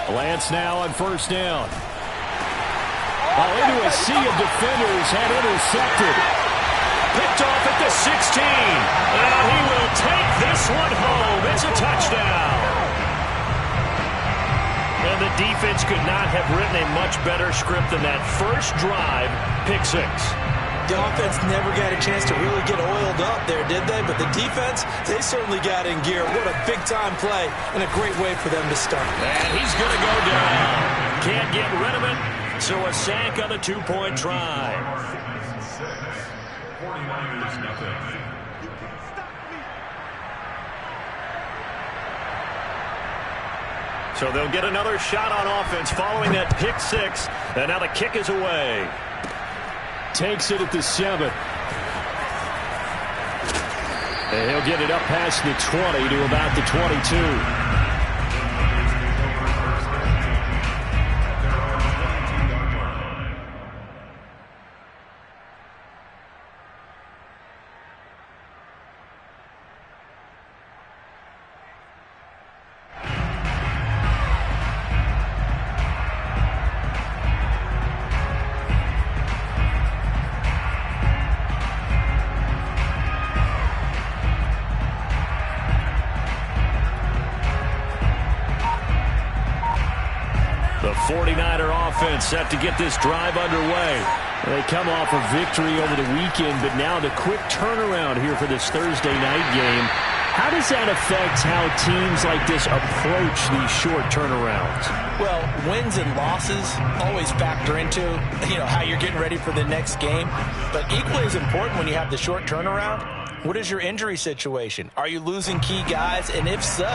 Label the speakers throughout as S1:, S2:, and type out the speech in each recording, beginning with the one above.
S1: Lance now on first down. Into a sea of defenders and intercepted.
S2: Picked off at the 16. And he will take this one home. It's a touchdown. And the defense could not have written a much better script than that first drive, pick six.
S3: The offense never got a chance to really get oiled up there, did they? But the defense, they certainly got in gear. What a big-time play and a great way for them to start.
S2: And he's going to go down. Can't get rid of it. So a sack on the two-point try. So they'll get another shot on offense following that pick six. And now the kick is away.
S1: Takes it at the 7. And he'll get it up past the 20 to about the 22. The 49er offense set to get this drive underway. They come off a victory over the weekend, but now the quick turnaround here for this Thursday night game. How does that affect how teams like this approach these short turnarounds?
S3: Well, wins and losses always factor into, how you're getting ready for the next game. But equally as important when you have the short turnaround, what is your injury situation? Are you losing key guys? And if so,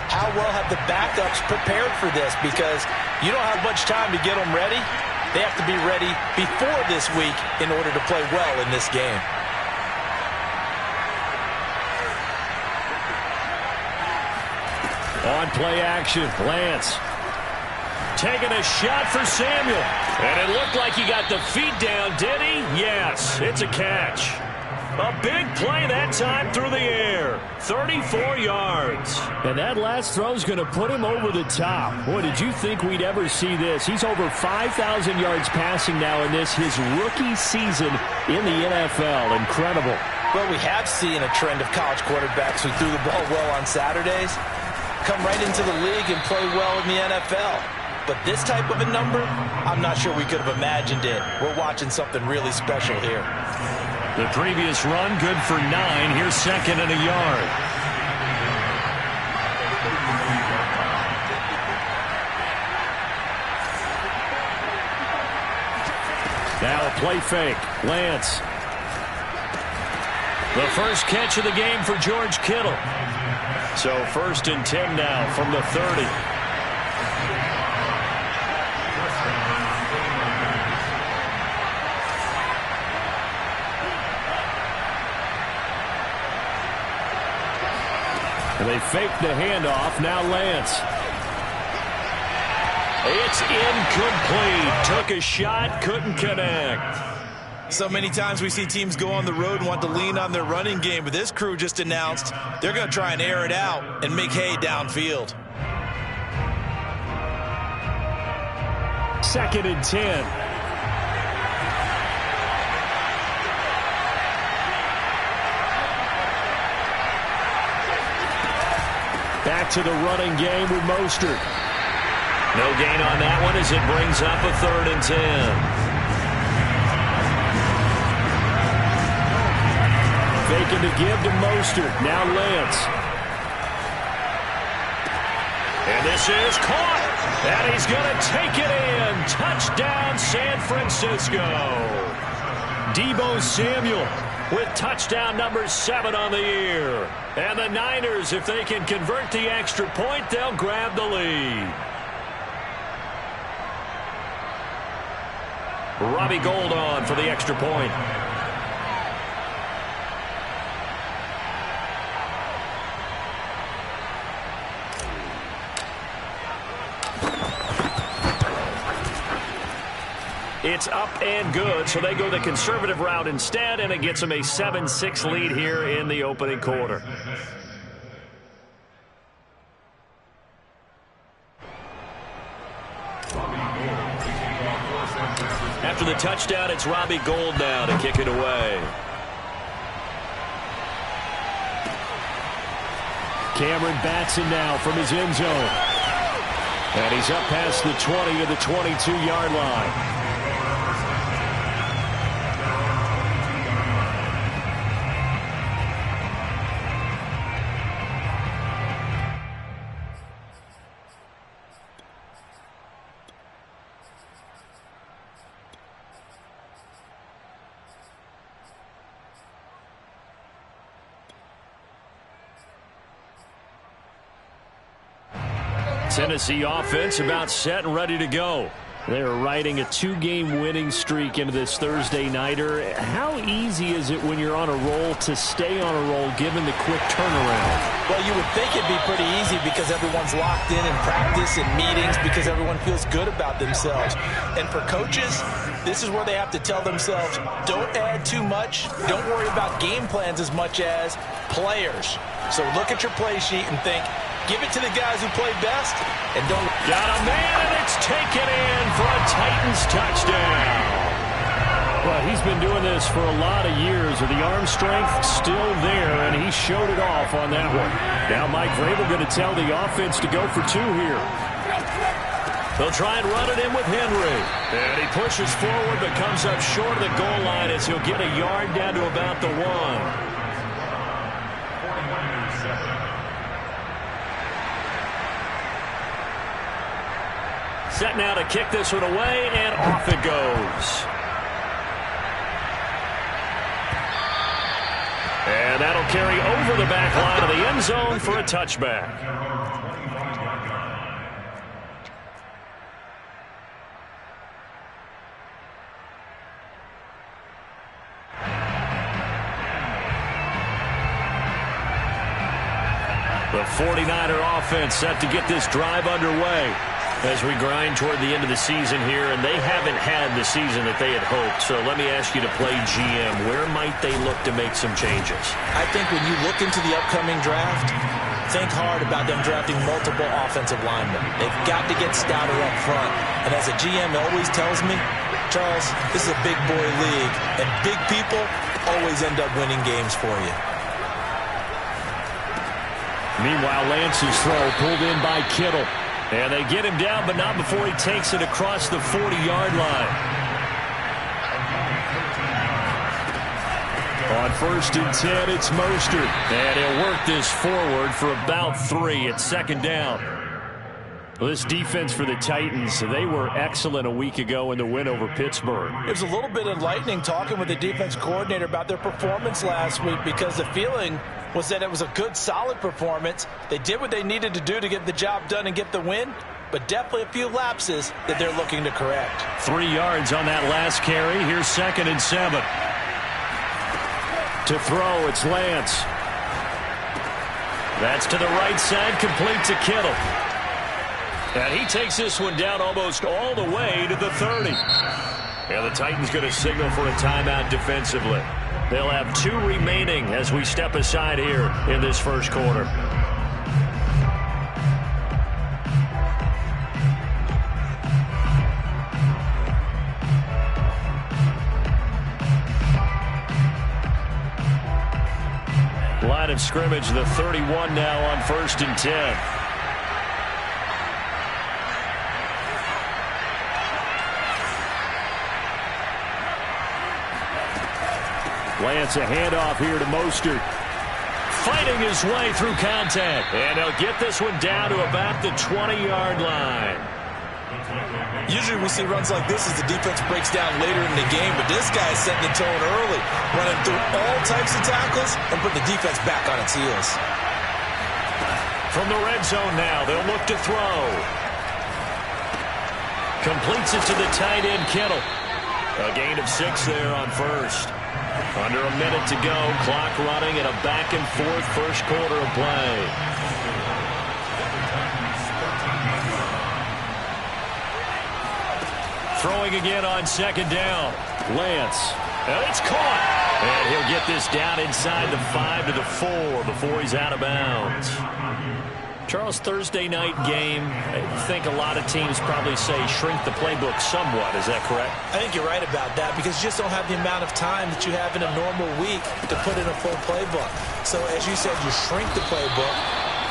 S3: how well have the backups prepared for this? Because you don't have much time to get them ready. They have to be ready before this week in order to play well in this game.
S1: On play action, Lance.
S2: Taking a shot for Samuel. And it looked like he got the feet down, did he? Yes, it's a catch. A big play that time through the air. 34 yards.
S1: And that last throw is going to put him over the top. Boy, did you think we'd ever see this? He's over 5,000 yards passing now in this, his rookie season in the NFL. Incredible.
S3: Well, we have seen a trend of college quarterbacks who threw the ball well on Saturdays come right into the league and play well in the NFL. But this type of a number, I'm not sure we could have imagined it. We're watching something really special here.
S2: The previous run, good for 9. Here's second and a yard.
S1: Now a play fake. Lance.
S2: The first catch of the game for George Kittle. So first and 10 now from the 30.
S1: And they fake the handoff. Now Lance.
S2: It's incomplete. Took a shot, couldn't connect.
S3: So many times we see teams go on the road and want to lean on their running game, but this crew just announced they're going to try and air it out and make hay downfield.
S1: Second and 10. Back to the running game with Mostert.
S2: No gain on that one as it brings up a third and 10.
S1: Faking to give to Mostert. Now Lance.
S2: And this is caught. And he's going to take it in. Touchdown, San Francisco.
S1: Deebo Samuel
S2: with touchdown number 7 on the year. And the Niners, if they can convert the extra point, they'll grab the lead. Robbie Gould on for the extra point. It's up and good, so they go the conservative route instead, and it gets them a 7-6 lead here in the opening quarter. After the touchdown, it's Robbie Gould now to kick it away.
S1: Cameron Batson now from his end zone. And he's up past the 20 to the 22-yard line. Tennessee offense about set and ready to go. They're riding a 2-game winning streak into this Thursday nighter. How easy is it when you're on a roll to stay on a roll given the quick turnaround?
S3: Well, you would think it'd be pretty easy because everyone's locked in practice and meetings because everyone feels good about themselves. And for coaches, this is where they have to tell themselves, don't add too much. Don't worry about game plans as much as players. So look at your play sheet and think, give it to the guys who play best, and don't...
S2: Got a man, and it's taken in for a Titans touchdown.
S1: Well, he's been doing this for a lot of years, with the arm strength still there, and he showed it off on that one. Now Mike Vrabel going to tell the offense to go for 2 here.
S2: They'll try and run it in with Henry. And he pushes forward, but comes up short of the goal line as he'll get a yard down to about the 1. Set now to kick this one away, and off it goes. And that'll carry over the back line of the end zone for a touchback. The 49er offense set to get this drive underway as we grind toward the end of the season here, and they haven't had the season that they had hoped. So let me ask you to play GM. Where might they look to make some changes?
S3: I think when you look into the upcoming draft, think hard about them drafting multiple offensive linemen. They've got to get stouter up front. And as a GM always tells me, Charles, this is a big boy league, and big people always end up winning games for you.
S1: Meanwhile, Lance's throw pulled in by Kittle. And they get him down, but not before he takes it across the 40-yard line. On 1st and 10, it's Mostert. And he'll work this forward for about 3 at 2nd down. Well, this defense for the Titans, they were excellent a week ago in the win over Pittsburgh.
S3: It was a little bit enlightening talking with the defense coordinator about their performance last week because the feeling was that it was a good, solid performance. They did what they needed to do to get the job done and get the win, but definitely a few lapses that they're looking to correct.
S1: 3 yards on that last carry. Here's 2nd and 7. To throw, it's Lance. That's to the right side, complete to Kittle. And he takes this one down almost all the way to the 30. And the Titans going to signal for a timeout defensively. They'll have 2 remaining as we step aside here in this first quarter. Line of scrimmage, the 31 now on 1st and 10. Lance, a handoff here to Mostert. Fighting his way through contact. And he'll get this one down to about the 20-yard line.
S3: Usually we see runs like this as the defense breaks down later in the game, but this guy is setting the tone early, running through all types of tackles and putting the defense back on its heels.
S2: From the red zone now, they'll look to throw. Completes it to the tight end, Kittle. A gain of 6 there on 1st. Under a minute to go, clock running in a back-and-forth first quarter of play. Throwing again on 2nd down. Lance. And it's caught. And he'll get this down inside the 5 to the 4 before he's out of bounds.
S1: Charles, Thursday night game, I think a lot of teams probably say shrink the playbook somewhat. Is that correct?
S3: I think you're right about that because you just don't have the amount of time that you have in a normal week to put in a full playbook. So as you said, you shrink the playbook,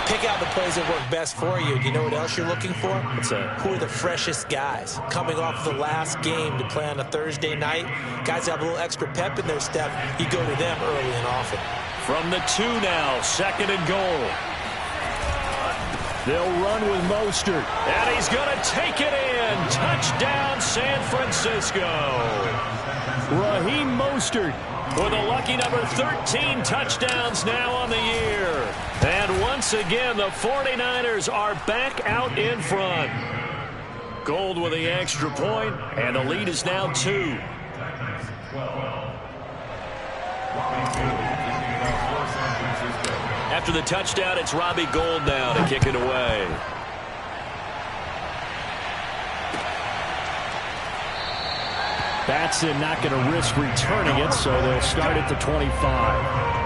S3: pick out the plays that work best for you. Do you know what else you're looking for?
S1: What's that?
S3: Who are the freshest guys coming off of the last game to play on a Thursday night? Guys that have a little extra pep in their step, you go to them early and often.
S2: From the 2 now, 2nd and goal.
S1: They'll run with Mostert.
S2: And he's going to take it in. Touchdown, San Francisco.
S1: Raheem Mostert
S2: with a lucky number 13 touchdowns now on the year. And once again, the 49ers are back out in front. Gold with the extra point, and the lead is now 2. After the touchdown, it's Robbie Gould now to kick it away.
S1: Batson not going to risk returning it, so they'll start at the 25.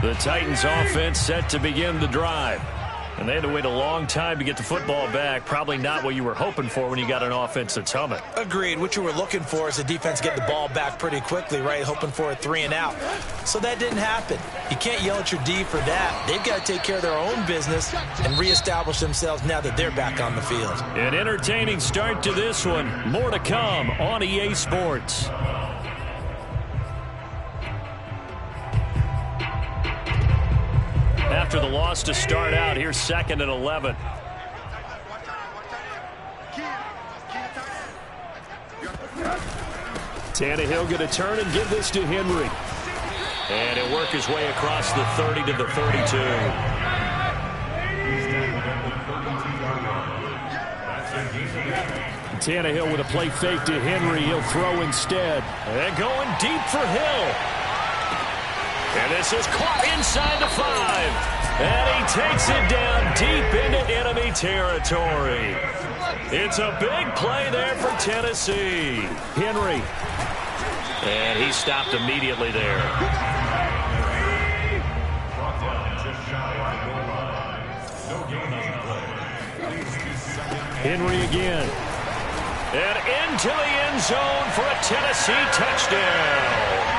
S2: The Titans offense set to begin the drive. And they had to wait a long time to get the football back. Probably not what you were hoping for when you got an offense that's humming.
S3: Agreed. What you were looking for is the defense get the ball back pretty quickly, right? Hoping for a 3 and out. So that didn't happen. You can't yell at your D for that. They've got to take care of their own business and reestablish themselves now that they're back on the field.
S2: An entertaining start to this one. More to come on EA Sports. After the loss to start out, here's 2nd and 11.
S1: Tannehill going to turn and give this to Henry.
S2: And he'll work his way across the 30 to the 32.
S1: Tannehill with a play fake to Henry. He'll throw instead.
S2: And going deep for Hill. And this is caught inside the 5. And he takes it down deep into enemy territory. It's a big play there for Tennessee.
S1: Henry.
S2: And he stopped immediately there.
S1: Henry again.
S2: And into the end zone for a Tennessee touchdown.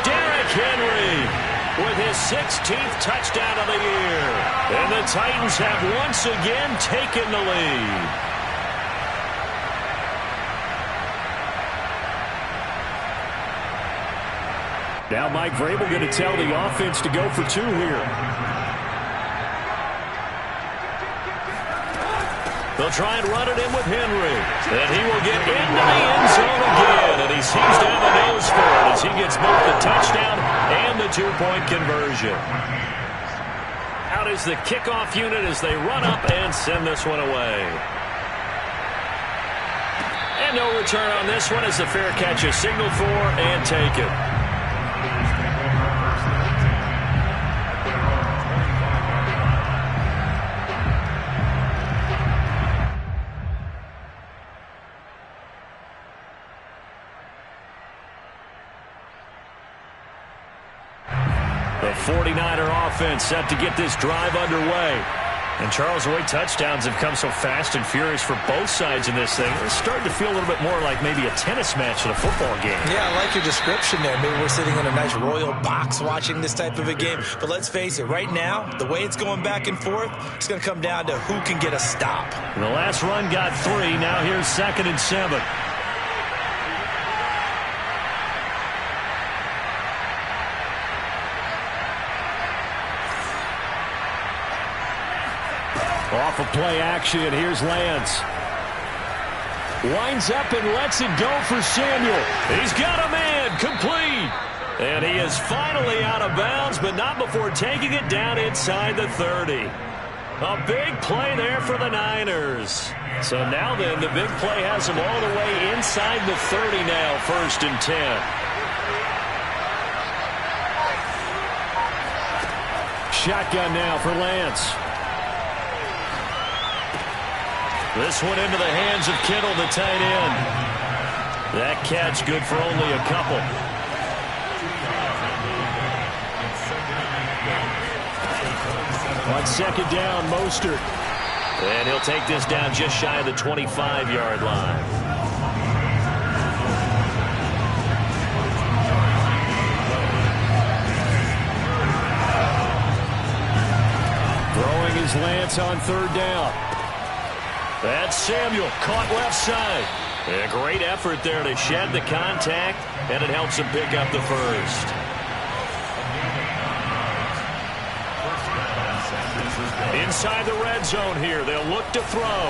S2: Derrick Henry with his 16th touchdown of the year. And the Titans have once again taken the lead.
S1: Now Mike Vrabel going to tell the offense to go for 2 here.
S2: They'll try and run it in with Henry. And he will get into the end zone again. And he seems to have a nose for it as he gets both the touchdown and the 2-point conversion. Out is the kickoff unit as they run up and send this one away. And no return on this one as the fair catch is signaled for and taken. The 49er offense set to get this drive underway. And Charles, the way touchdowns have come so fast and furious for both sides in this thing, it's starting to feel a little bit more like maybe a tennis match than a football game.
S3: Yeah, I like your description there. Maybe we're sitting in a nice royal box watching this type of a game. But let's face it, right now, the way it's going back and forth, it's going to come down to who can get a stop.
S2: And the last run got 3. Now here's 2nd and 7.
S1: Off of play action, here's Lance. Winds up and lets it go for Samuel.
S2: He's got a man, complete. And he is finally out of bounds, but not before taking it down inside the 30. A big play there for the Niners. So now then, the big play has them all the way inside the 30 now, 1st and 10.
S1: Shotgun now for Lance.
S2: This one into the hands of Kittle, the tight end. That catch good for only a couple.
S1: On 2nd down, Mostert.
S2: And he'll take this down just shy of the 25-yard line.
S1: Throwing his Lance on 3rd down.
S2: That's Samuel, caught left side. A great effort there to shed the contact, and it helps him pick up the first. Inside the red zone here, they'll look to throw.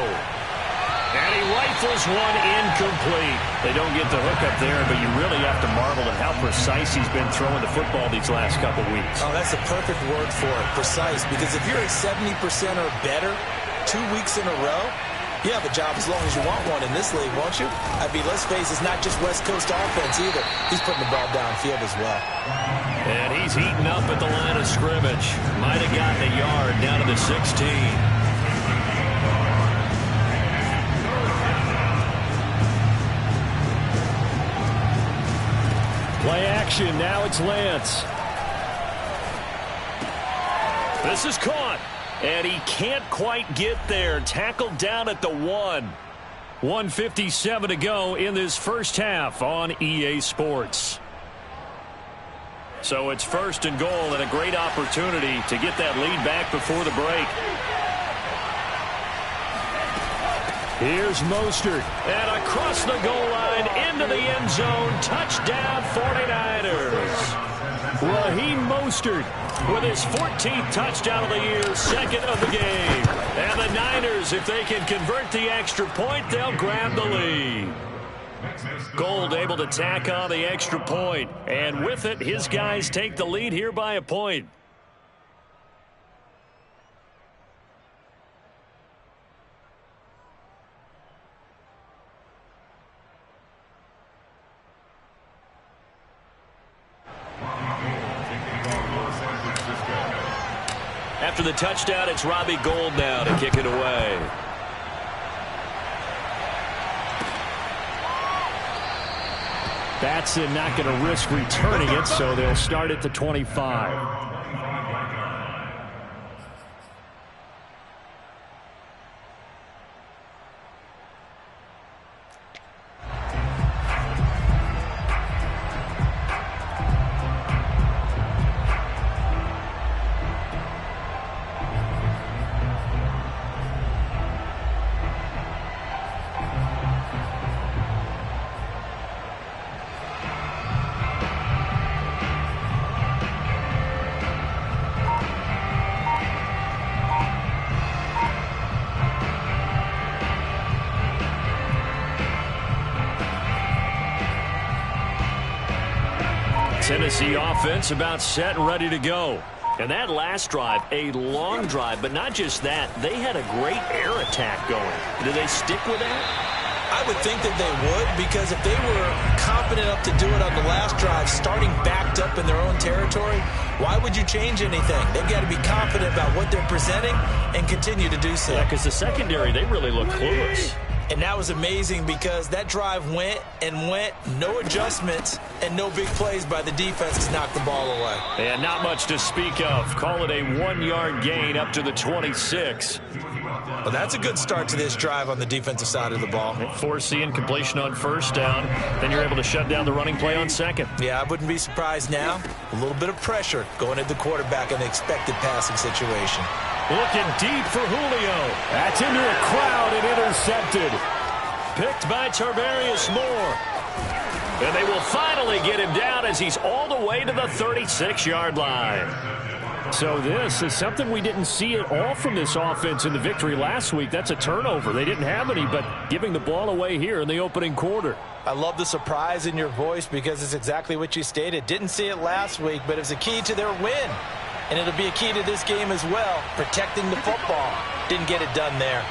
S2: And he rifles one incomplete.
S1: They don't get the hook up there, but you really have to marvel at how precise he's been throwing the football these last couple weeks.
S3: Oh, that's a perfect word for it, precise, because if you're at 70% or better 2 weeks in a row, you have a job as long as you want one in this league, won't you? I mean, let's face it, it's not just West Coast offense either. He's putting the ball downfield as well.
S2: And he's heating up at the line of scrimmage. Might have gotten a yard down to the 16.
S1: Play action. Now it's Lance.
S2: This is caught. And he can't quite get there. Tackled down at the 1.
S1: 1:57 to go in this first half on EA Sports.
S2: So it's 1st and goal and a great opportunity to get that lead back before the break.
S1: Here's Mostert.
S2: And across the goal line into the end zone. Touchdown 49ers.
S1: Raheem Mostert
S2: with his 14th touchdown of the year, 2nd of the game. And the Niners, if they can convert the extra point, they'll grab the lead. Gold able to tack on the extra point. And with it, his guys take the lead here by a point. After the touchdown, it's Robbie Gould now to kick it away.
S1: Batson not going to risk returning it, so they'll start at the 25.
S2: Tennessee offense about set and ready to go. And that last drive, a long drive, but not just that. They had a great air attack going. Do they stick with that?
S3: I would think that they would, because if they were confident enough to do it on the last drive, starting backed up in their own territory, why would you change anything? They've got to be confident about what they're presenting and continue to do so.
S2: Yeah, because the secondary, they really look clueless.
S3: And that was amazing because that drive went and went, no adjustments, and no big plays by the defense to knock the ball away.
S2: And not much to speak of. Call it a 1-yard gain up to the 26.
S3: Well, that's a good start to this drive on the defensive side of the ball.
S2: Forcing completion on 1st down. Then you're able to shut down the running play on 2nd.
S3: Yeah, I wouldn't be surprised now. A little bit of pressure going at the quarterback in the expected passing situation.
S2: Looking deep for Julio.
S1: That's into a crowd and intercepted.
S2: Picked by Tarvarius Moore. And they will finally get him down as he's all the way to the 36-yard line.
S1: So this is something we didn't see at all from this offense in the victory last week. That's a turnover. They didn't have any, but giving the ball away here in the opening quarter.
S3: I love the surprise in your voice because it's exactly what you stated. Didn't see it last week, but it's a key to their win. And it'll be a key to this game as well, protecting the football. Didn't get it done there.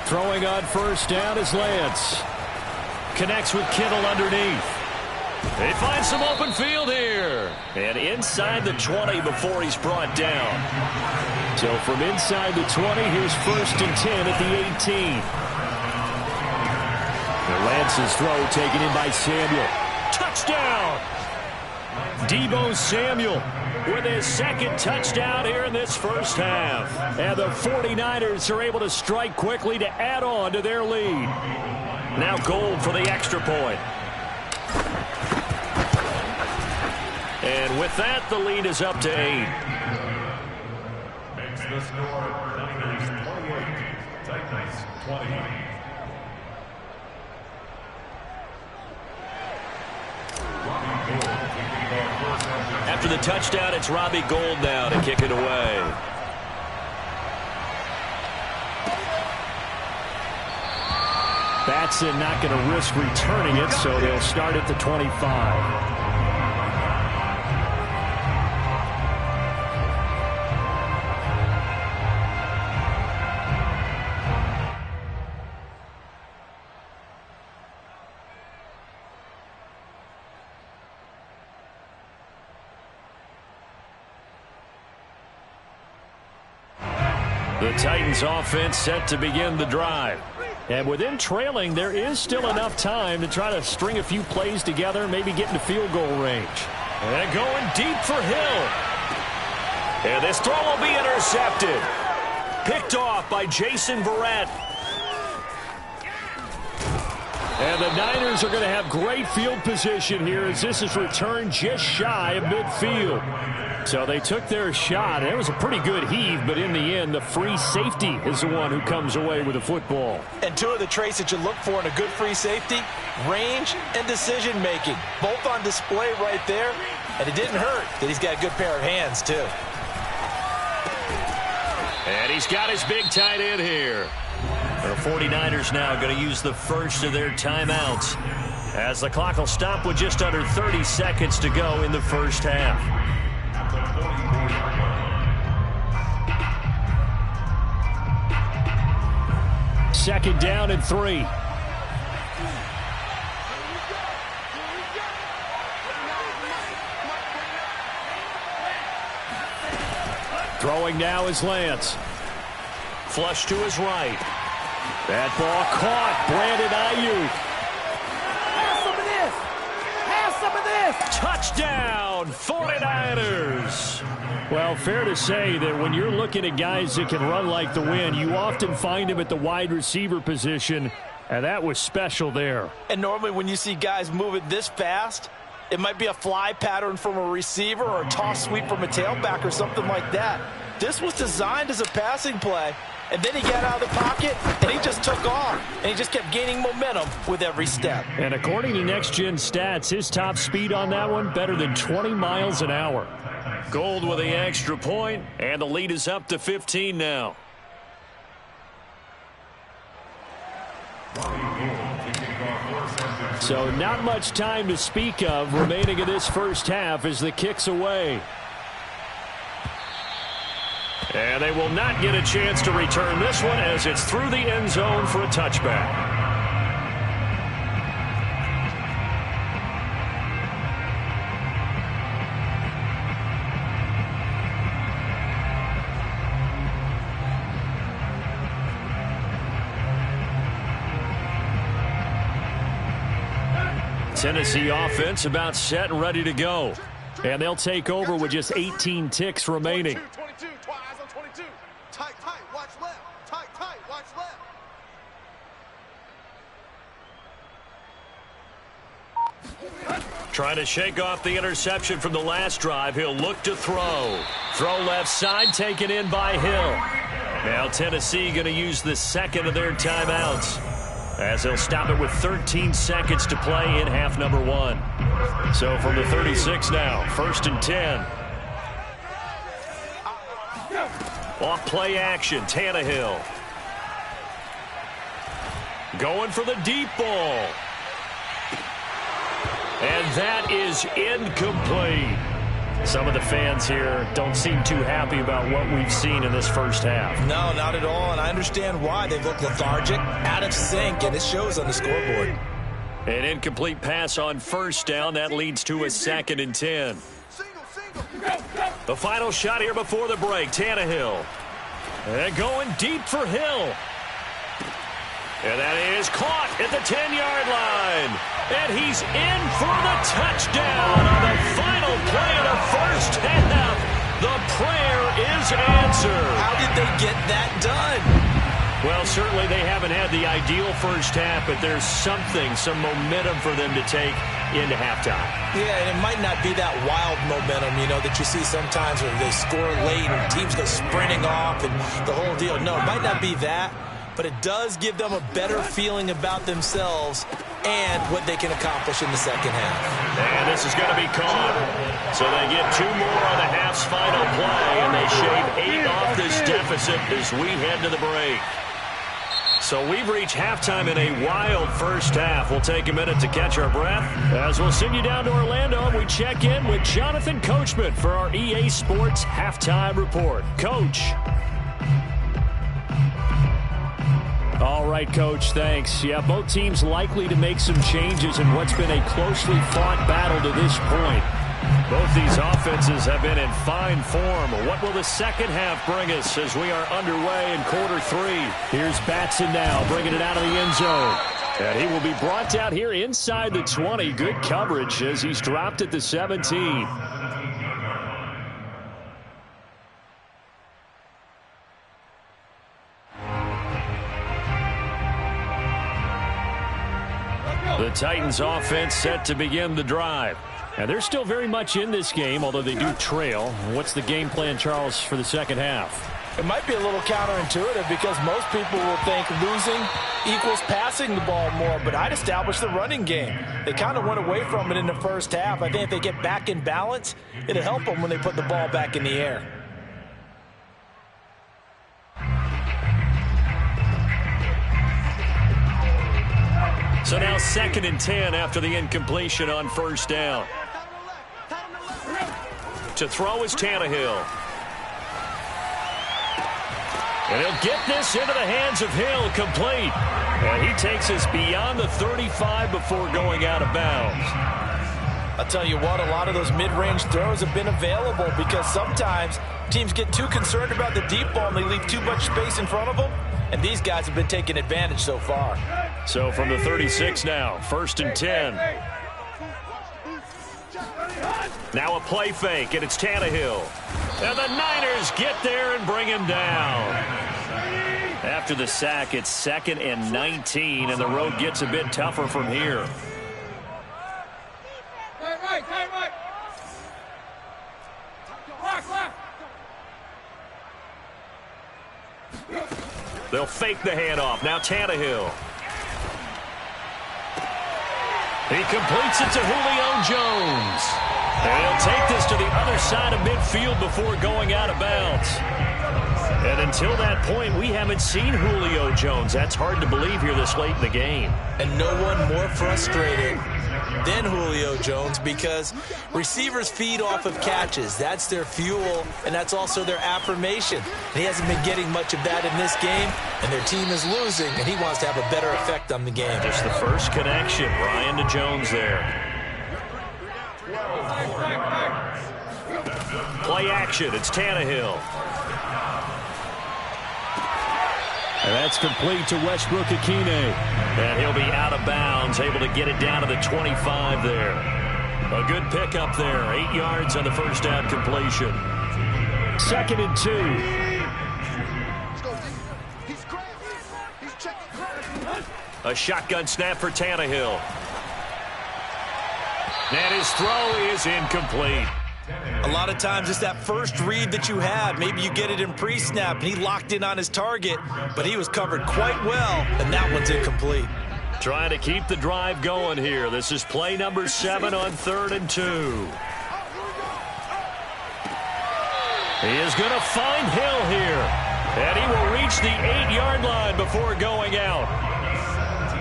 S1: Throwing on first down is Lance. Connects with Kittle underneath. They find some open field here. And inside the 20 before he's brought down. So from inside the 20, here's 1st and 10 at the 18. And Lance's throw taken in by Samuel. Touchdown! Deebo Samuel with his 2nd touchdown here in this first half. And the 49ers are able to strike quickly to add on to their lead. Now Gold for the extra point. And with that, the lead is up to 8.
S4: Makes the score Niners 28, Titans 20.
S2: After the touchdown, it's Robbie Gould now to kick it away.
S1: Batson not going to risk returning it, so they'll start at the 25.
S2: The Titans offense set to begin the drive.
S1: And with them trailing, there is still enough time to try to string a few plays together, maybe get into field goal range.
S2: And going deep for Hill. And this throw will be intercepted. Picked off by Jason Verrett.
S1: And the Niners are going to have great field position here as this is returned just shy of midfield. So they took their shot. It was a pretty good heave, but in the end, the free safety is the one who comes away with the football.
S3: And two of the traits that you look for in a good free safety, range and decision-making. Both on display right there, and it didn't hurt that he's got a good pair of hands, too.
S2: And he's got his big tight end here. The 49ers now going to use the first of their timeouts as the clock will stop with just under 30 seconds to go in the first half.
S1: Second down and 3. Throwing now is Lance.
S2: Flush to his right.
S1: That ball caught. Brandon Ayuk.
S2: Have some of this. Touchdown, 49ers.
S1: Well, fair to say that when you're looking at guys that can run like the wind, you often find them at the wide receiver position, and that was special there.
S3: And normally when you see guys moving this fast, it might be a fly pattern from a receiver or a toss sweep from a tailback or something like that. This was designed as a passing play, and then he got out of the pocket, and he just took off, and he just kept gaining momentum with every step.
S1: And according to Next Gen Stats, his top speed on that one, better than 20 miles an hour.
S2: Gold with the extra point, and the lead is up to 15 now.
S1: So not much time to speak of remaining in this first half as the kick's away.
S2: And they will not get a chance to return this one as it's through the end zone for a touchback. Tennessee offense about set and ready to go.
S1: And they'll take over with just 18 ticks remaining.
S5: 22, eyes on 22. Tight, watch left. Tight, watch left.
S2: Trying to shake off the interception from the last drive. He'll look to throw. Throw left side, taken in by Hill. Now Tennessee going to use the second of their timeouts, as they'll stop it with 13 seconds to play in half number 1. So from the 36 now, 1st and 10. Off play action, Tannehill. Going for the deep ball. And that is incomplete. Some of the fans here don't seem too happy about what we've seen in this first half.
S3: No, not at all, and I understand why. They look lethargic, out of sync, and it shows on the scoreboard.
S2: An incomplete pass on first down. That leads to a 2nd and 10. The final shot here before the break. Tannehill. And going deep for Hill. And that is caught at the 10-yard line. And he's in for the touchdown on the final play of the first half. The prayer is answered.
S3: How did they get that done?
S2: Well, certainly they haven't had the ideal first half, but there's some momentum for them to take into halftime.
S3: Yeah, and it might not be that wild momentum, that you see sometimes where they score late and teams go sprinting off and the whole deal. No, it might not be that, but it does give them a better feeling about themselves and what they can accomplish in the second half.
S2: And this is going to be caught. So they get 2 more on the half's final play, and they shave 8 off this deficit as we head to the break. So we've reached halftime in a wild first half. We'll take a minute to catch our breath as we'll send you down to Orlando and we check in with Jonathan Coachman for our EA Sports Halftime Report. Coach.
S1: All right, Coach, thanks. Yeah, both teams likely to make some changes in what's been a closely fought battle to this point.
S2: Both these offenses have been in fine form. What will the second half bring us as we are underway in quarter 3?
S1: Here's Batson now, bringing it out of the end zone. And he will be brought down here inside the 20. Good coverage as he's dropped at the 17.
S2: The Titans offense set to begin the drive.
S1: And they're still very much in this game, although they do trail. What's the game plan, Charles, for the second half?
S3: It might be a little counterintuitive because most people will think losing equals passing the ball more, but I'd establish the running game. They kind of went away from it in the first half. I think if they get back in balance, it'll help them when they put the ball back in the air.
S2: So now 2nd and 10 after the incompletion on first down. To throw is Tannehill. And he'll get this into the hands of Hill, complete. And he takes us beyond the 35 before going out of bounds.
S3: I'll tell you what, a lot of those mid-range throws have been available because sometimes teams get too concerned about the deep ball and they leave too much space in front of them. And these guys have been taking advantage so far.
S2: So from the 36 now, 1st and 10. Now a play fake, and it's Tannehill. And the Niners get there and bring him down. After the sack, it's 2nd and 19, and the road gets a bit tougher from here. They'll fake the handoff. Now Tannehill. He completes it to Julio Jones. And he'll take this to the other side of midfield before going out of bounds. And until that point, we haven't seen Julio Jones. That's hard to believe here this late in the game.
S3: And no one more frustrated than Julio Jones because receivers feed off of catches. That's their fuel, and that's also their affirmation. And he hasn't been getting much of that in this game, and their team is losing, and he wants to have a better effect on the game.
S2: Just the first connection, Ryan to Jones there. Play action, it's Tannehill.
S1: And that's complete to Westbrook-Akine.
S2: And he'll be out of bounds, able to get it down to the 25 there. A good pickup there, 8 yards on the first down completion.
S1: 2nd and 2.
S2: A shotgun snap for Tannehill. And his throw is incomplete.
S3: A lot of times it's that first read that you have. Maybe you get it in pre-snap, and he locked in on his target, but he was covered quite well, and that one's incomplete.
S2: Trying to keep the drive going here. This is play number 7 on 3rd and 2. He is going to find Hill here, and he will reach the 8-yard line before going out.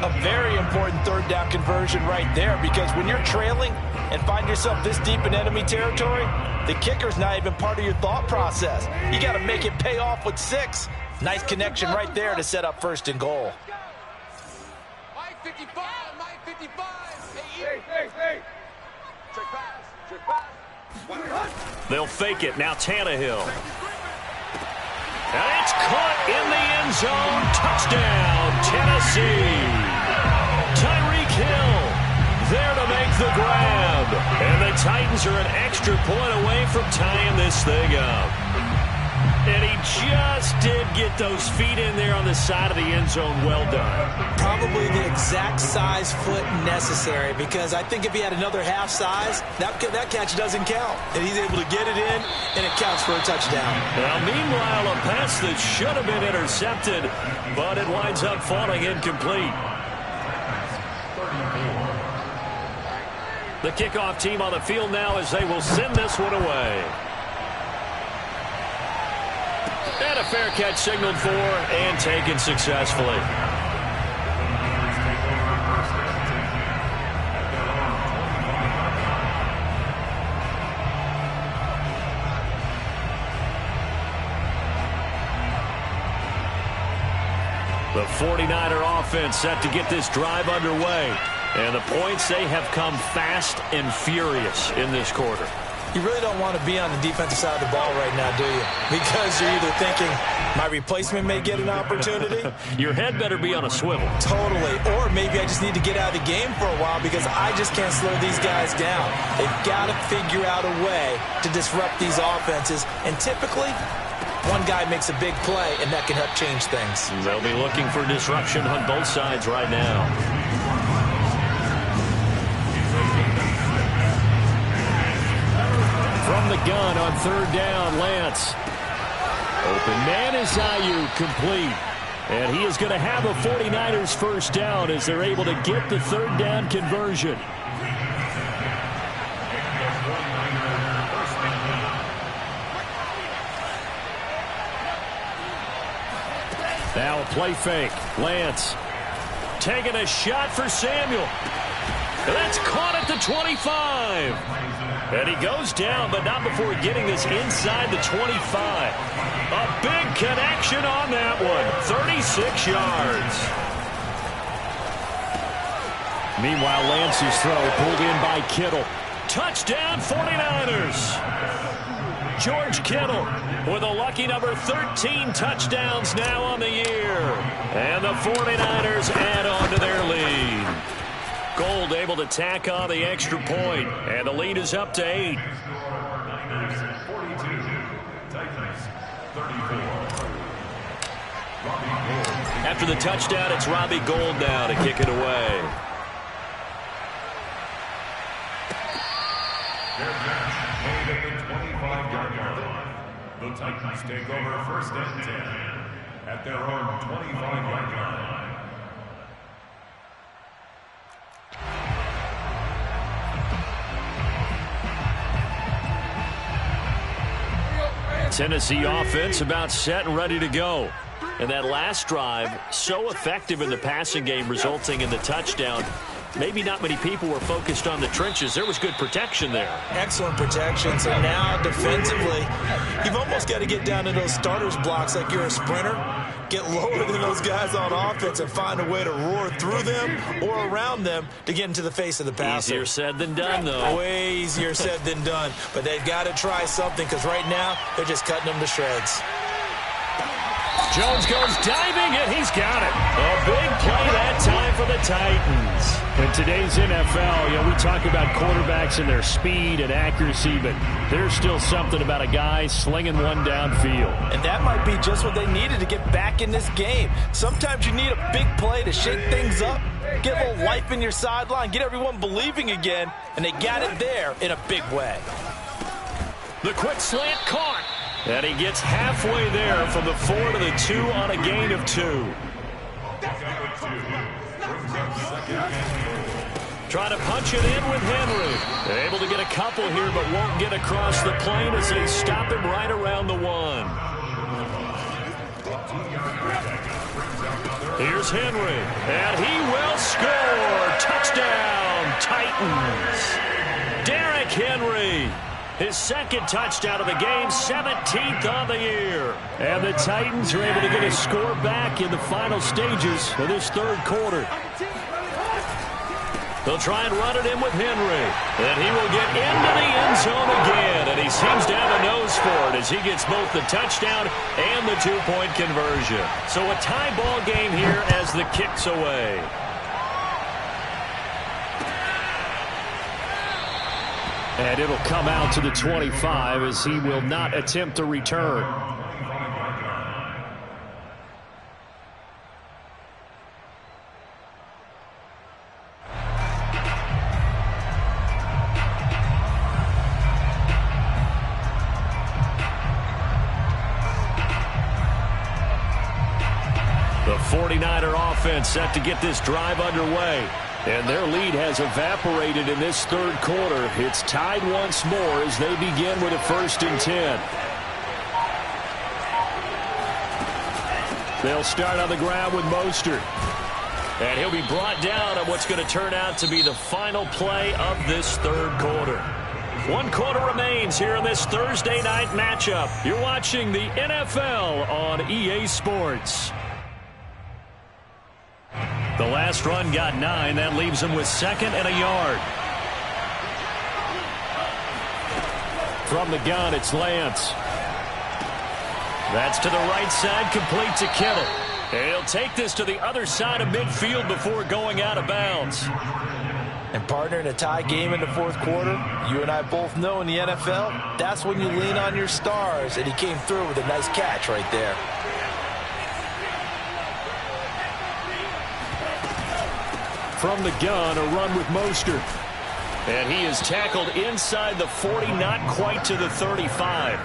S3: a very important third down conversion right there, because when you're trailing and find yourself this deep in enemy territory, the kicker's not even part of your thought process. You got to make it pay off with 6. Nice connection right there to set up 1st and goal.
S5: Mike 55, Mike 55. Hey. Check pass.
S2: They'll fake it. Now Tannehill. And it's caught in the end zone. Touchdown, Tennessee. Tyreek Hill there to make the grab. And the Titans are an extra point away from tying this thing up. And he just did get those feet in there on the side of the end zone. Well done.
S3: Probably the exact size foot necessary, because I think if he had another half size, that catch doesn't count. And he's able to get it in, and it counts for a touchdown.
S2: Now, meanwhile, a pass that should have been intercepted, but it winds up falling incomplete. The kickoff team on the field now as they will send this one away. And a fair catch signaled for and taken successfully. The 49er offense set to get this drive underway. And the points, they have come fast and furious in this quarter.
S3: You really don't want to be on the defensive side of the ball right now, do you? Because you're either thinking, my replacement may get an opportunity.
S2: Your head better be on a swivel.
S3: Totally. Or maybe I just need to get out of the game for a while because I just can't slow these guys down. They've got to figure out a way to disrupt these offenses. And typically, one guy makes a big play, and that can help change things.
S2: They'll be looking for disruption on both sides right now. From the gun on 3rd down, Lance. Open man is Ayuk, complete. And he is going to have a 49ers first down as they're able to get the 3rd down conversion. Now a play fake. Lance taking a shot for Samuel. And that's caught at the 25. And he goes down, but not before getting this inside the 25. A big connection on that one. 36 yards. Meanwhile, Lance's throw pulled in by Kittle. Touchdown, 49ers. George Kittle with a lucky number 13 touchdowns now on the year. And the 49ers add on to their lead. Gold able to tack on the extra point, and the lead is up to 8. After the touchdown, it's Robbie Gould now to kick it away.
S4: The Titans take over 1st and 10 at their own 25-yard line.
S2: Tennessee offense about set and ready to go. And that last drive, so effective in the passing game, resulting in the touchdown. Maybe not many people were focused on the trenches. There was good protection there.
S3: Excellent protection. So now defensively, you've almost got to get down to those starters blocks like you're a sprinter. Get lower than those guys on offense and find a way to roar through them or around them to get into the face of the passer.
S2: Easier said than done, though.
S3: Way easier said than done. But they've got to try something, because right now they're just cutting them to shreds.
S2: Jones goes diving, and he's got it. A big play that time for the Titans.
S1: In today's NFL, we talk about quarterbacks and their speed and accuracy, but there's still something about a guy slinging one downfield.
S3: And that might be just what they needed to get back in this game. Sometimes you need a big play to shake things up, get a little life in your sideline, get everyone believing again, and they got it there in a big way.
S2: The quick slant caught. And he gets halfway there from the 4 to the 2 on a gain of 2. Trying to punch it in with Henry. They're able to get a couple here, but won't get across the plane as they stop him right around the 1. Here's Henry, and he will score. Touchdown, Titans. Derrick Henry, his second touchdown of the game, 17th on the year.
S1: And the Titans are able to get a score back in the final stages of this third quarter.
S2: They'll try and run it in with Henry. And he will get into the end zone again. And he seems to have a nose for it as he gets both the touchdown and the two-point conversion. So a tie ball game here as the kick's away.
S1: And it'll come out to the 25 as he will not attempt to return.
S2: The 49er offense set to get this drive underway.
S1: And their lead has evaporated in this third quarter. It's tied once more as they begin with a 1st and 10. They'll start on the ground with Mostert.
S2: And he'll be brought down on what's going to turn out to be the final play of this third quarter. 1 quarter remains here in this Thursday night matchup. You're watching the NFL on EA Sports. The last run got 9. That leaves him with 2nd and a yard.
S1: From the gun, it's Lance.
S2: That's to the right side, complete to Kittle. And he'll take this to the other side of midfield before going out of bounds.
S3: And partner, in a tie game in the fourth quarter, you and I both know in the NFL, that's when you lean on your stars. And he came through with a nice catch right there.
S1: From the gun, a run with Mostert.
S2: And he is tackled inside the 40, not quite to the 35.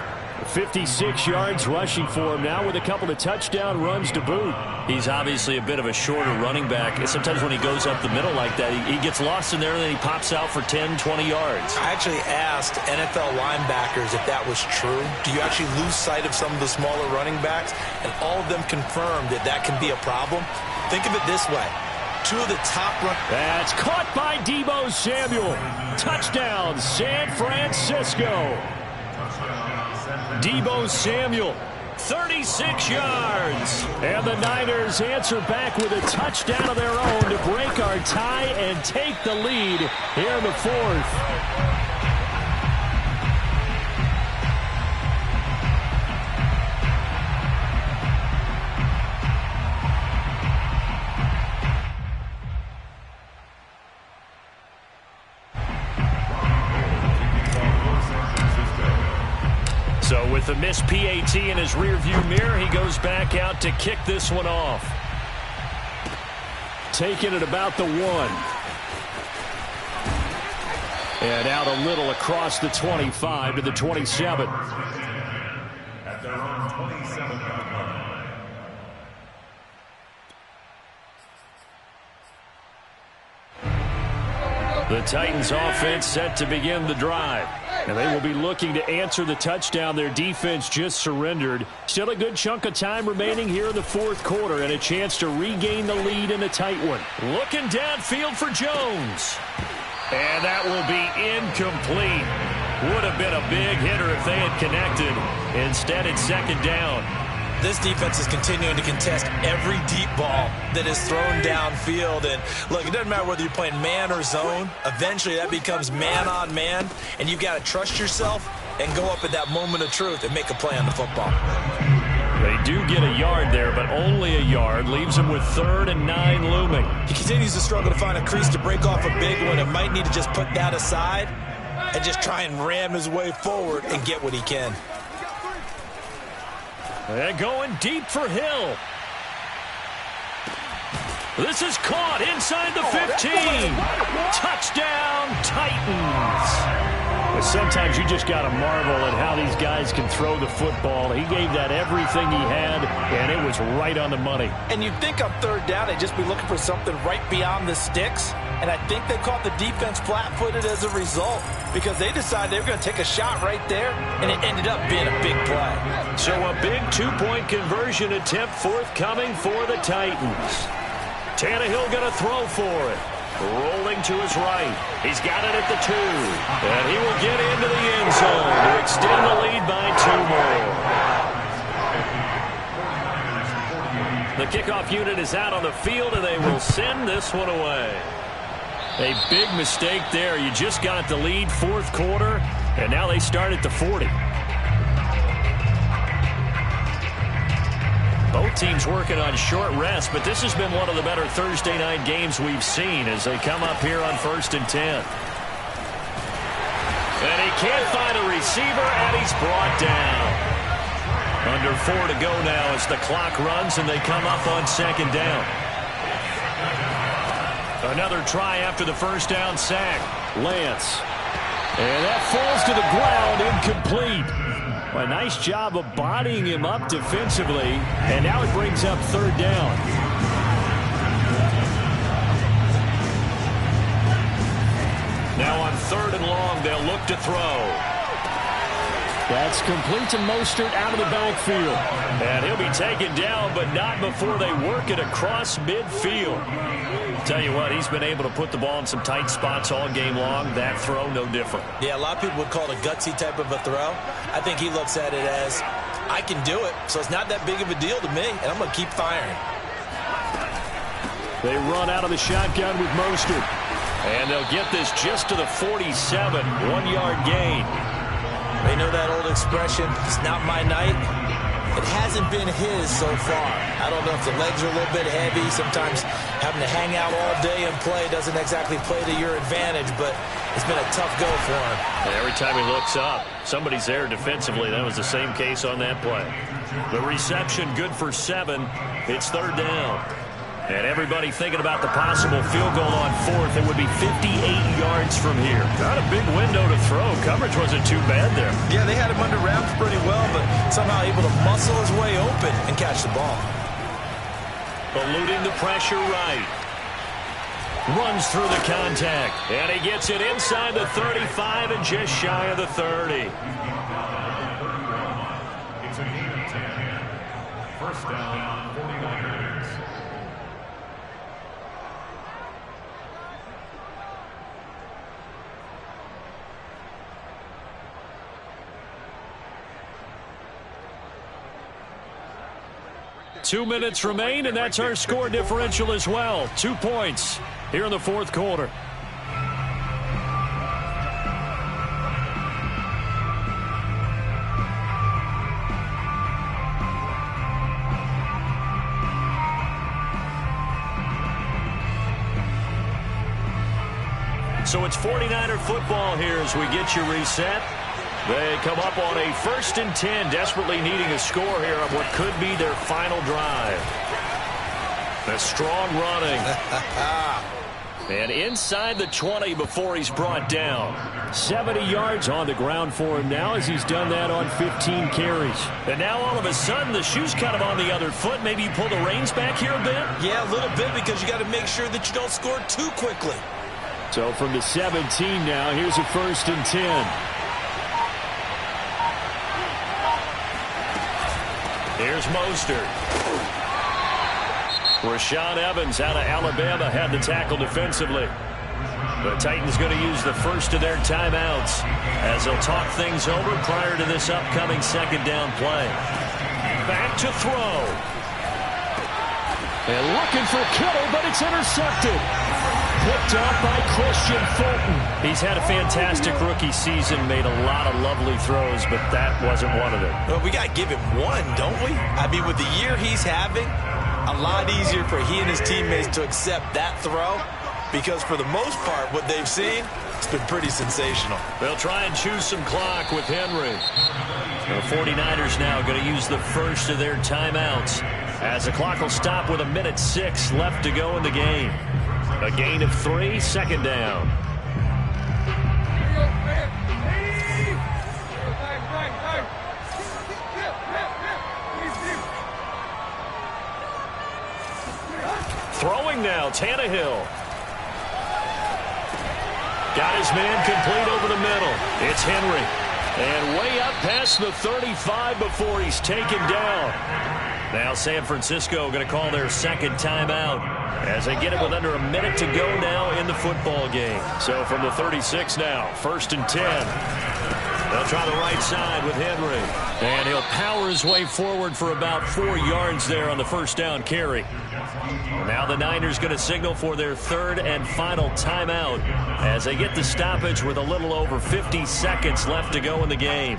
S1: 56 yards rushing for him now with a couple of touchdown runs to boot.
S2: He's obviously a bit of a shorter running back. And sometimes when he goes up the middle like that, he gets lost in there and then he pops out for 10, 20 yards.
S3: I actually asked NFL linebackers if that was true. Do you actually lose sight of some of the smaller running backs? And all of them confirmed that that can be a problem. Think of it this way. 2 of the top run.
S1: That's caught by Deebo Samuel. Touchdown, San Francisco.
S2: Deebo Samuel, 36 yards.
S1: And the Niners answer back with a touchdown of their own to break our tie and take the lead here in the fourth.
S2: So with the missed PAT in his rearview mirror, he goes back out to kick this one off.
S1: Taking it about the 1. And out a little across the 25 to the 27.
S4: At their own 27-yard line.
S1: The Titans offense set to begin the drive. And they will be looking to answer the touchdown their defense just surrendered. Still a good chunk of time remaining here in the fourth quarter and a chance to regain the lead in a tight one.
S2: Looking downfield for Jones. And that will be incomplete. Would have been a big hitter if they had connected. Instead, it's 2nd down.
S3: This defense is continuing to contest every deep ball that is thrown downfield. And look, it doesn't matter whether you're playing man or zone. Eventually, that becomes man on man. And you've got to trust yourself and go up at that moment of truth and make a play on the football.
S2: They do get a yard there, but only a yard. Leaves him with 3rd and 9 looming.
S3: He continues to struggle to find a crease to break off a big one and might need to just put that aside and just try and ram his way forward and get what he can.
S2: They're going deep for Hill. This is caught inside the 15. Touchdown, Titans.
S1: A Sometimes you just got to marvel at how these guys can throw the football. He gave that everything he had, and it was right on the money.
S3: And you'd think on third down they'd just be looking for something right beyond the sticks. And I think they caught the defense flat-footed as a result because they decided they were going to take a shot right there, and it ended up being a big play.
S2: So a big two-point conversion attempt forthcoming for the Titans. Tannehill going to throw for it. Rolling to his right. He's got it at the 2. And he will get into the end zone to extend the lead by 2 more. The kickoff unit is out on the field, and they will send this one away. A big mistake there. You just got the lead fourth quarter, and now they start at the 40. Both teams working on short rest, but this has been one of the better Thursday night games we've seen as they come up here on 1st and 10. And he can't find a receiver, and he's brought down. Under 4 to go now as the clock runs, and they come up on 2nd down. Another try after the first down sack. Lance. And that falls to the ground, incomplete. A nice job of bodying him up defensively, and now it brings up 3rd down. Now on 3rd and long, they'll look to throw. That's complete to Mostert out of the backfield. And he'll be taken down, but not before they work it across midfield. Tell you what, he's been able to put the ball in some tight spots all game long. That throw, no different.
S3: Yeah, a lot of people would call it a gutsy type of a throw. I think he looks at it as, I can do it, so it's not that big of a deal to me, and I'm going to keep firing.
S1: They run out of the shotgun with Mostert.
S2: And they'll get this just to the 47, 1-yard gain.
S3: They know that old expression, it's not my night. It hasn't been his so far. I don't know if the legs are a little bit heavy. Sometimes having to hang out all day and play doesn't exactly play to your advantage, but it's been a tough go for him.
S2: And every time he looks up, somebody's there defensively. That was the same case on that play. The reception good for 7. It's 3rd down. And everybody thinking about the possible field goal on 4th. It would be 58 yards from here. Not a big window to throw. Coverage wasn't too bad there.
S3: Yeah, they had him under wraps pretty well, but somehow able to muscle his way open and catch the ball.
S2: Eluding the pressure right. Runs through the contact. And he gets it inside the 35 and just shy of the 30.
S4: It's a gain of 10. First down, 49ers.
S2: Two minutes remain, and that's our score differential as well. 2 points here in the fourth quarter. So it's 49er football here as we get you reset. They come up on a 1st and 10, desperately needing a score here on what could be their final drive. A strong running. And inside the 20 before he's brought down. 70 yards on the ground for him now as he's done that on 15 carries. And now all of a sudden the shoe's kind of on the other foot. Maybe you pull the reins back here a bit?
S3: Yeah, a little bit because you got to make sure that you don't score too quickly.
S1: So from the 17 now, here's a 1st and 10.
S2: Here's Mostert. Rashaan Evans out of Alabama had the tackle defensively. The Titans going to use the first of their timeouts as they'll talk things over prior to this upcoming 2nd down play. Back to throw.
S1: And looking for Kittle, but it's intercepted. Picked up by Christian Fulton.
S2: He's had a fantastic rookie season, made a lot of lovely throws, but that wasn't one of them.
S3: Well, we got to give him one, don't we? I mean, with the year he's having, a lot easier for he and his teammates to accept that throw because for the most part, what they've seen, it's been pretty sensational.
S2: They'll try and choose some clock with Henry. The 49ers now going to use the first of their timeouts as the clock will stop with 1:06 left to go in the game. A gain of 3, 2nd down. Throwing now, Tannehill. Got his man complete over the middle. It's Henry. And way up past the 35 before he's taken down. Now San Francisco going to call their second timeout as they get it with under a minute to go now in the football game. So from the 36 now, 1st and 10. They'll try the right side with Henry. And he'll power his way forward for about 4 yards there on the first down carry. Now the Niners going to signal for their third and final timeout as they get the stoppage with a little over 50 seconds left to go in the game.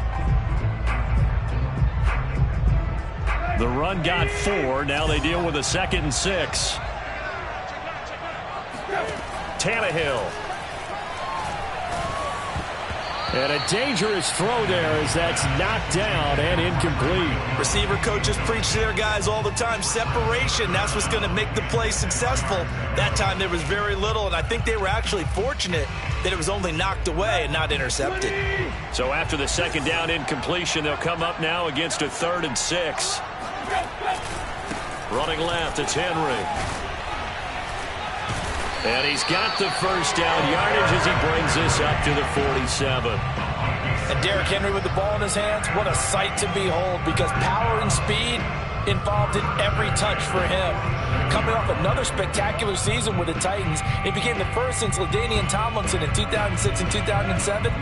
S2: The run got 4. Now they deal with a 2nd and 6. Tannehill. And a dangerous throw there as that's knocked down and incomplete.
S3: Receiver coaches preach to their guys all the time. Separation, that's what's going to make the play successful. That time there was very little, and I think they were actually fortunate that it was only knocked away and not intercepted.
S2: So after the 2nd down incompletion, they'll come up now against a 3rd and 6. Running left, it's Henry. And he's got the first down yardage as he brings this up to the 47.
S3: And Derrick Henry with the ball in his hands, what a sight to behold, because power and speed involved in every touch for him. Coming off another spectacular season with the Titans, he became the first since LaDainian Tomlinson in 2006 and 2007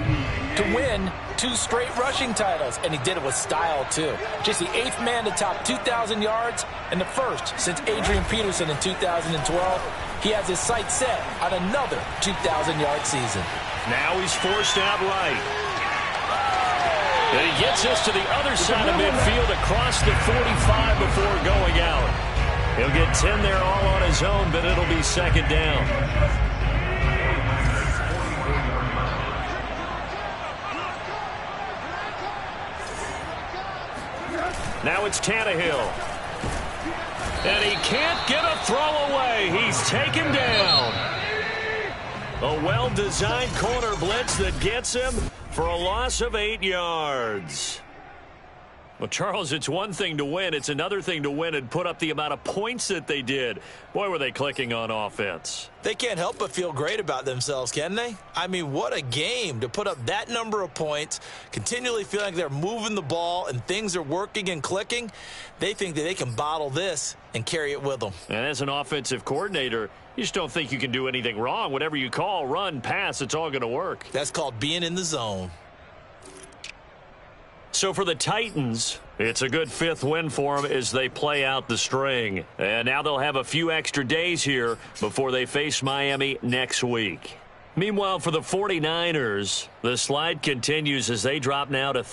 S3: to win 2 straight rushing titles, and he did it with style too. Just the 8th man to top 2,000 yards and the first since Adrian Peterson in 2012. He has his sights set on another 2,000-yard season.
S2: Now he's forced out right. And he gets us to the other side of midfield across the 45 before going out. He'll get 10 there all on his own, but it'll be 2nd down. Now it's Tannehill. And he can't get a throw away. He's taken down. A well-designed corner blitz that gets him for a loss of 8 yards. Well, Charles, it's one thing to win. It's another thing to win and put up the amount of points that they did. Boy, were they clicking on offense.
S3: They can't help but feel great about themselves, can they? I mean, what a game to put up that number of points, continually feeling like they're moving the ball and things are working and clicking. They think that they can bottle this and carry it with them.
S2: And as an offensive coordinator, you just don't think you can do anything wrong. Whatever you call, run, pass, it's all going to work.
S3: That's called being in the zone.
S2: So for the Titans, it's a good 5th win for them as they play out the string. And now they'll have a few extra days here before they face Miami next week. Meanwhile, for the 49ers, the slide continues as they drop now to